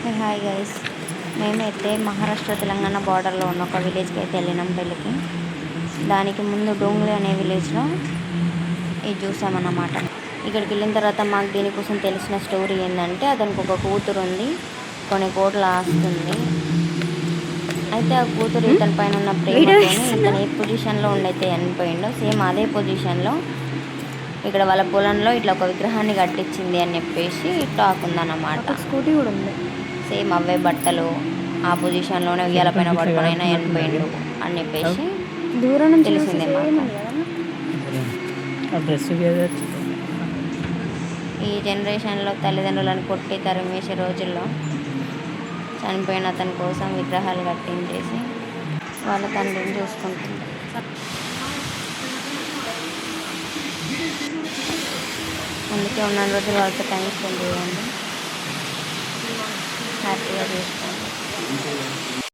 Hi guys, మేమైతే మహారాష్ట్ర తెలంగాణ బార్డర్లో ఉన్న ఒక విలేజ్కి అయితే వెళ్ళినాం పెళ్ళికి. దానికి ముందు డోంగ్లీ అనే విలేజ్లో ఇది చూసామన్నమాట. ఇక్కడికి వెళ్ళిన తర్వాత మాకు దీనికోసం తెలిసిన స్టోరీ ఏంటంటే, అతనికి ఒక కూతురు ఉంది, కొన్ని కోట్ల ఆస్తుంది. అయితే ఆ కూతురు ఇతని పైన ఉన్న ప్రేమతోని ఇతను ఏ పొజిషన్లో ఉండైతే చనిపోయిండో సేమ్ అదే పొజిషన్లో ఇక్కడ వాళ్ళ పొలంలో ఇట్లా ఒక విగ్రహాన్ని కట్టించింది అని చెప్పేసి టాక్ ఉందన్నమాట. స్కూటీ కూడా ఉంది. సేమ్ అవే బట్టలు ఆ పొజిషన్లోనే ఉయ్యాల పైన పడుకునైనా చనిపోయిండు అని చెప్పేసి దూరం నుంచి తెలిసిందే మాకు. ఈ జనరేషన్లో తల్లిదండ్రులను కొట్టి తరిమేసే రోజుల్లో చనిపోయిన అతని కోసం విగ్రహాలు కట్టించేసి వాళ్ళ తండ్రిని చూసుకుంటుంది. అందుకే ఉన్న రోజులు వాళ్ళతో టైం స్పెండ్ చేయండి, హ్యాపీగా చూసుకోండి.